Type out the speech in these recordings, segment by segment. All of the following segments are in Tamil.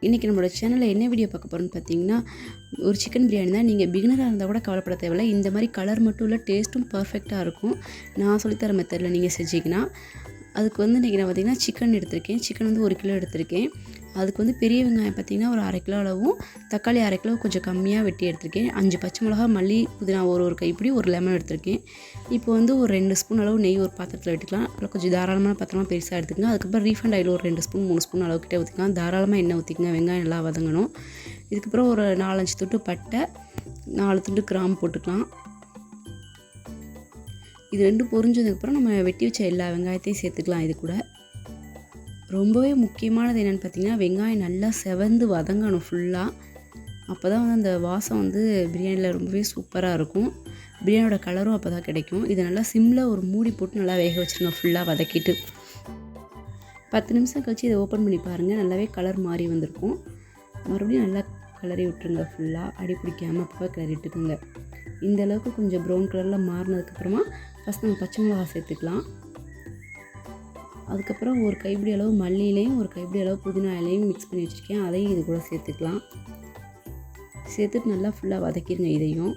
இன்றைக்கி நம்மளோட சேனலில் என்ன வீடியோ பார்க்க போகிறோன்னு பார்த்தீங்கன்னா, ஒரு சிக்கன் பிரியாணி தான். நீங்கள் பிகினராக இருந்தால் கூட கவலைப்பட தேவையில்ல. இந்த மாதிரி கலர் மட்டும் இல்லை, டேஸ்ட்டும் பர்ஃபெக்டாக இருக்கும். நான் சொல்லித்தர மெத்தடில் நீங்கள் செஞ்சிங்கன்னா, அதுக்கு வந்து இன்றைக்கி நான் பார்த்திங்கன்னா சிக்கன் எடுத்திருக்கேன். சிக்கன் வந்து 1 கிலோ எடுத்திருக்கேன். அதுக்கு வந்து பெரிய வெங்காயம் பார்த்திங்கன்னா ஒரு 1/2 கிலோ அளவும், தக்காளி 1/2 கிலோ கொஞ்சம் கம்மியாக வெட்டி எடுத்திருக்கேன். 5 பச்சை மிளகா, மல்லி, புதினா ஒரு கைப்பிடி, ஒரு லெமன் எடுத்திருக்கேன். இப்போ வந்து ஒரு 2 ஸ்பூன் அளவு நெய் ஒரு பாத்திரத்தில் விட்டுக்கலாம். அப்புறம் கொஞ்சம் தாராளமான பாத்திரமாக பெருசாக எடுத்துக்கங்க. அதுக்கப்புறம் ரீஃபண்ட் ஆயில் ஒரு 2 ஸ்பூன் 3 ஸ்பூன் அளவுக்கிட்ட ஊற்றிக்கலாம். தாராளமாக எண்ணெய் ஊற்றிக்கங்க. வெங்காயம் நல்லா வதங்கணும். இதுக்கப்புறம் ஒரு 4-5 துண்டு பட்டை, 4 துண்டு கிராம்பு போட்டுக்கலாம். இது 2 பொரிஞ்சதுக்கப்புறம் நம்ம வெட்டி வச்ச எல்லா வெங்காயத்தையும் சேர்த்துக்கலாம். இது கூட ரொம்பவே முக்கியமானது என்னென்னு பார்த்தீங்கன்னா, வெங்காயம் நல்லா செவந்து வதங்கணும் ஃபுல்லாக. அப்போ தான் வந்து அந்த வாசம் வந்து பிரியாணியில் ரொம்பவே சூப்பராக இருக்கும். பிரியாணியோட கலரும் அப்போ தான் கிடைக்கும். இதை நல்லா சிம்மில் ஒரு மூடி போட்டு நல்லா வேக வச்சுருங்க. ஃபுல்லாக வதக்கிட்டு 10 நிமிஷம் கழிச்சு இதை ஓப்பன் பண்ணி பாருங்கள். நல்லாவே கலர் மாறி வந்திருக்கும். மறுபடியும் நல்லா கிளறி விட்டுருங்க. ஃபுல்லாக அடி பிடிக்காமல் அப்போ கிளறி விட்டுக்குங்க. இந்த அளவுக்கு கொஞ்சம் ப்ரௌன் கலரில் மாறினதுக்கப்புறமா ஃபஸ்ட் நம்ம பச்சை மிளகா சேர்த்துக்கலாம். அதுக்கப்புறம் ஒரு கைப்பிடி அளவு மல்லியிலையும் ஒரு கைப்பிடி அளவு புதினா இலையும் மிக்ஸ் பண்ணி வச்சுருக்கேன். அதையும் இது கூட சேர்த்துக்கலாம். சேர்த்துட்டு நல்லா ஃபுல்லாக வதக்கிடுங்க. இதையும்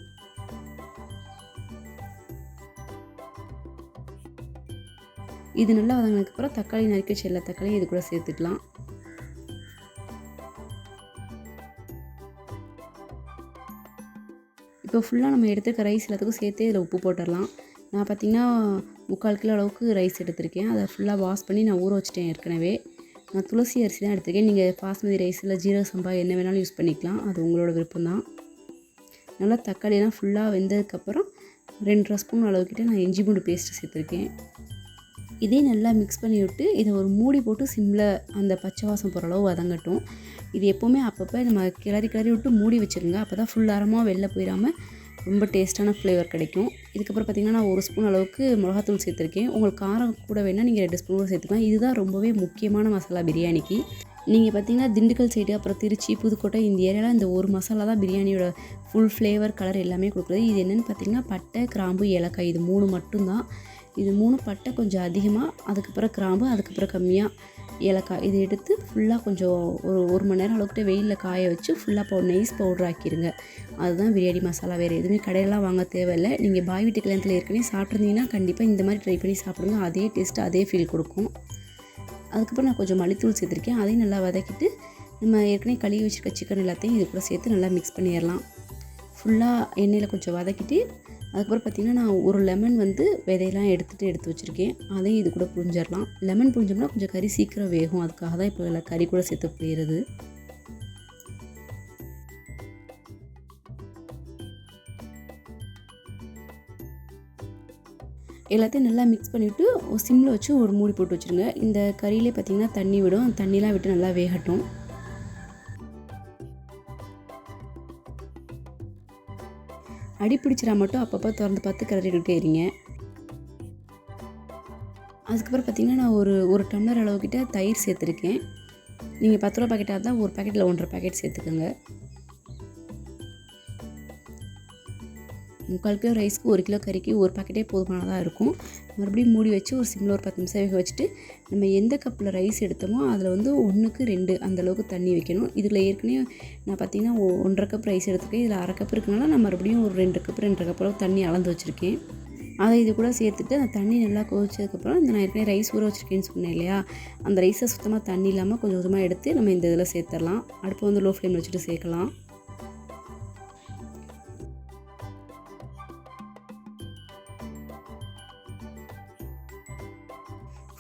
இது நல்லா வதங்கினதுக்கப்புறம் தக்காளி நறுக்கி வச்ச எல்லா தக்காளியும் இது கூட சேர்த்துக்கலாம். இப்போ ஃபுல்லாக நம்ம எடுத்துருக்க ரைஸ் எல்லாத்துக்கும் சேர்த்து இதில் உப்பு போட்டுடலாம். நான் பார்த்திங்கன்னா 3/4 கிலோ அளவுக்கு ரைஸ் எடுத்திருக்கேன். அதை ஃபுல்லாக வாஷ் பண்ணி நான் ஊற வச்சுட்டேன் ஏற்கனவே. நான் துளசி அரிசி தான் எடுத்திருக்கேன். நீங்கள் பாஸ்மதி ரைஸ் இல்லை ஜீரக சம்பா என்ன வேணாலும் யூஸ் பண்ணிக்கலாம். அது உங்களோட விருப்பம்தான். நல்லா தக்காளியெல்லாம் ஃபுல்லாக வெந்ததுக்கப்புறம் 2.5 ஸ்பூன் அளவுக்கிட்ட நான் இஞ்சி பூண்டு பேஸ்ட்டு சேர்த்துருக்கேன். இதே நல்லா மிக்ஸ் பண்ணி விட்டு இதை ஒரு மூடி போட்டு சிம்மில் அந்த பச்சை வாசம் போகிற அளவு வதங்கட்டும். இது எப்போவுமே அப்பப்போ நம்ம கிளறி விட்டு மூடி வச்சுருங்க. அப்போ தான் ஃபுல் அறமாக வெளில போயிடாமல் ரொம்ப டேஸ்ட்டான ஃப்ளேவர் கிடைக்கும். இதுக்கப்புறம் பார்த்திங்கன்னா நான் 1 ஸ்பூன் அளவுக்கு மிளகாத்தூள் சேர்த்துருக்கேன். உங்களுக்கு காரம் கூட வேணால் நீங்கள் 2 ஸ்பூன் கூட சேர்த்துக்கலாம். இதுதான் ரொம்பவே முக்கியமான மசாலா பிரியாணிக்கு. நீங்கள் பார்த்திங்கன்னா திண்டுக்கல் சைடு, அப்புறம் திருச்சி, புதுக்கோட்டை இந்த ஏரியாவில் இந்த ஒரு மசாலா தான் பிரியாணியோட ஃபுல் ஃப்ளேவர் கலர் எல்லாமே கொடுக்குறது. இது என்னென்னு பார்த்திங்கன்னா பட்டை, கிராம்பு, ஏலக்காய் இது 3 மட்டும்தான். இது 3 பட்டை கொஞ்சம் அதிகமாக, அதுக்கப்புறம் கிராம்பு, அதுக்கப்புறம் கம்மியாக ஏலக்காய் இது எடுத்து ஃபுல்லாக கொஞ்சம் ஒரு மணி நேரம் அளவுக்கிட்ட வெயிலில் காய வச்சு ஃபுல்லாக நெய்ஸ் பவுடர் ஆக்கிடுங்க. அதுதான் பிரியாணி மசாலா. வேறு எதுவுமே கடையிலலாம் வாங்க தேவையில்லை. நீங்கள் பாய் வீட்டு கல்யாணத்தில் ஏற்கனவே சாப்பிட்ருந்தீங்கன்னா கண்டிப்பாக இந்த மாதிரி ட்ரை பண்ணி சாப்பிடுங்க. அதே டேஸ்ட்டு அதே ஃபீல் கொடுக்கும். அதுக்கப்புறம் நான் கொஞ்சம் மல்லித்தூள் சேர்த்துருக்கேன். அதையும் நல்லா வதக்கிட்டு நம்ம ஏற்கனவே கழுவி வச்சுருக்க சிக்கன் எல்லாத்தையும் இது கூட சேர்த்து நல்லா மிக்ஸ் பண்ணிடலாம். ஃபுல்லாக எண்ணெயில் கொஞ்சம் வதக்கிட்டு அதுக்கப்புறம் பார்த்திங்கன்னா நான் ஒரு லெமன் வந்து விதையெல்லாம் எடுத்து வச்சுருக்கேன். அதையும் இது கூட புழிஞ்சிடலாம். லெமன் புழிஞ்சோம்னா கொஞ்சம் கறி சீக்கிரம் வேகும். அதுக்காக தான் இப்போ எல்லாம் கறி கூட சேர்த்து போயிடுறது. எல்லாத்தையும் நல்லா மிக்ஸ் பண்ணிவிட்டு சிம்மில் வச்சு ஒரு மூடி போட்டு வச்சுருங்க. இந்த கறியிலே பார்த்திங்கன்னா தண்ணி விடும். அந்த தண்ணிலாம் விட்டு நல்லா வேகட்டும். அடி பிடிச்சிடா மட்டும் அப்பப்போ திறந்து பார்த்து கிளறிக்கிட்டே இருங்க. அதுக்கப்புறம் பார்த்திங்கன்னா நான் ஒரு டம்ளர் அளவுக்கிட்ட தயிர் சேர்த்துருக்கேன். நீங்கள் 10 ரூபா பாக்கெட்டாக இருந்தால் ஒரு பாக்கெட்டில் 1.5 பாக்கெட் சேர்த்துக்கோங்க. 3/4 கிலோ ரைஸ்க்கு 1 கிலோ கறிக்கு ஒரு பாக்கெட்டே போதுமானதாக இருக்கும். மறுபடியும் மூடி வச்சு ஒரு சிம்மில் ஒரு 10 நிமிஷம் வேக வச்சுட்டு நம்ம எந்த கப்பில் ரைஸ் எடுத்தோமோ அதில் வந்து 1க்கு 2 அந்தளவுக்கு தண்ணி வைக்கணும். இதில் ஏற்கனவே நான் பார்த்திங்கன்னா 1.5 கப் ரைஸ் எடுத்துருக்கேன். இதில் 1/2 கப் இருக்கனால நான் மறுபடியும் ஒரு 2 கப் 2.5 கப் அளவு தண்ணி அளந்து வச்சுருக்கேன். அதை இது கூட சேர்த்துட்டு அந்த தண்ணி நல்லா கொதிச்சதுக்கப்புறம் இந்த நான் ஏற்கனவே ரைஸ் ஊற வச்சுருக்கேன்னு சொன்னேன் இல்லையா, அந்த ரைஸை சுத்தமாக தண்ணி இல்லாமல் கொஞ்சம் கொஞ்சமாக எடுத்து நம்ம இந்த இதில் சேர்த்துடலாம். அடுப்பு வந்து லோ ஃப்ளேமில் வச்சுட்டு சேர்க்கலாம்.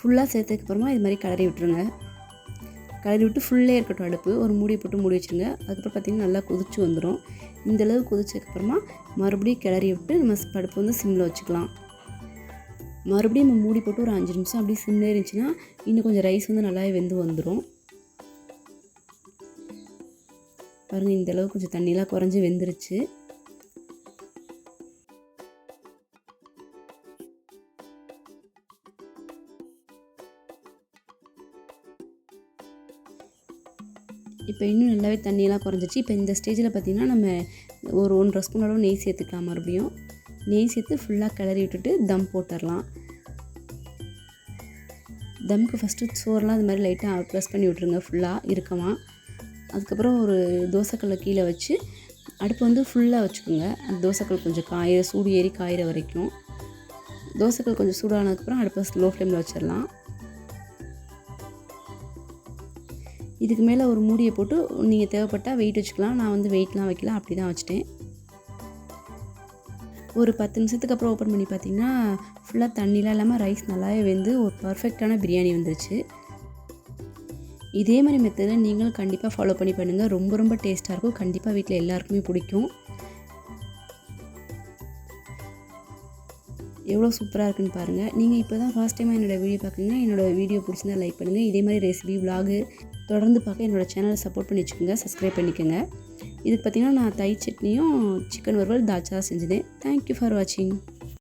ஃபுல்லாக சேர்த்ததுக்கப்புறமா இது மாதிரி கிளறி விட்டுருங்க. கிளறி விட்டு ஃபுல்லே இருக்கட்டும் அடுப்பு. ஒரு மூடி போட்டு மூடி வச்சுருங்க. அதுக்கப்புறம் பார்த்திங்கன்னா நல்லா கொதிச்சு வந்துடும். இந்தளவு கொதிச்சதுக்கப்புறமா மறுபடியும் கிளறி விட்டு நம்ம அடுப்பு வந்து சிம்மில் வச்சுக்கலாம். மறுபடியும் நம்ம மூடி போட்டு ஒரு 5 நிமிஷம் அப்படியே சிம்மில் இருந்துச்சுன்னா இன்னும் கொஞ்சம் ரைஸ் வந்து நல்லாவே வெந்து வந்துடும். பாருங்கள், இந்தளவு கொஞ்சம் தண்ணியெலாம் குறைஞ்சி வெந்துருச்சு. இப்போ இன்னும் நல்லாவே தண்ணியெல்லாம் குறைஞ்சிச்சு. இப்போ இந்த ஸ்டேஜில் பார்த்திங்கன்னா நம்ம ஒரு 1.5 ஸ்பூன் அளவு நெய் சேர்த்துக்கலாம். மறுபடியும் நெய் சேர்த்து ஃபுல்லாக கிளறி விட்டுட்டு தம் போட்டுடலாம். தம்க்கு ஃபஸ்ட்டு சோறுலாம் அது மாதிரி லைட்டாக ப்ரெஸ் பண்ணி விட்ருங்க ஃபுல்லாக இருக்கமாக. அதுக்கப்புறம் ஒரு தோசைக்கல்லை கீழே வச்சு அடுப்பு வந்து ஃபுல்லாக வச்சுக்கோங்க. அந்த தோசைக்கல் கொஞ்சம் சூடு ஏறி காயிற வரைக்கும். தோசைக்கல் கொஞ்சம் சூடானதுக்கப்புறம் அடுப்பை ஸ்லோ ஃப்ளேமில் வச்சிடலாம். இதுக்கு மேலே ஒரு மூடியை போட்டு நீங்கள் தேவைப்பட்டால் வெயிட் வச்சுக்கலாம். நான் வந்து வெயிட்லாம் வைக்கல, அப்படி தான் வச்சுட்டேன். ஒரு 10 நிமிஷத்துக்கு அப்புறம் ஓப்பன் பண்ணி பார்த்தீங்கன்னா ஃபுல்லாக தண்ணிலாம் இல்லாமல் ரைஸ் நல்லாவே வெந்து ஒரு பர்ஃபெக்டான பிரியாணி வந்துருச்சு. இதே மாதிரி மெத்தடில் நீங்களும் கண்டிப்பாக ஃபாலோ பண்ணி பண்ணுங்கள். ரொம்ப ரொம்ப டேஸ்ட்டாக இருக்கும். கண்டிப்பாக வீட்டில் எல்லாருக்குமே பிடிக்கும். எவ்வளோ சூப்பராக இருக்குன்னு பாருங்கள். நீங்கள் இப்போ தான் ஃபர்ஸ்ட் டைமாக என்னோடய வீடியோ பார்க்குறீங்கன்னா என்னோடய வீடியோ பிடிச்சிருந்தா லைக் பண்ணுங்கள். இதே மாதிரி ரெசிபி விலாகு தொடர்ந்து பார்க்க என்னோடய சேனலை சப்போர்ட் பண்ணி வச்சுக்கோங்க, சப்ஸ்கிரைப் பண்ணிக்கோங்க. இதுக்கு பார்த்திங்கன்னா நான் தயிர் சட்னியும் சிக்கன் வறுவல் தால்ச்சா செஞ்சுதேன். தேங்க்யூ ஃபார் வாட்சிங்.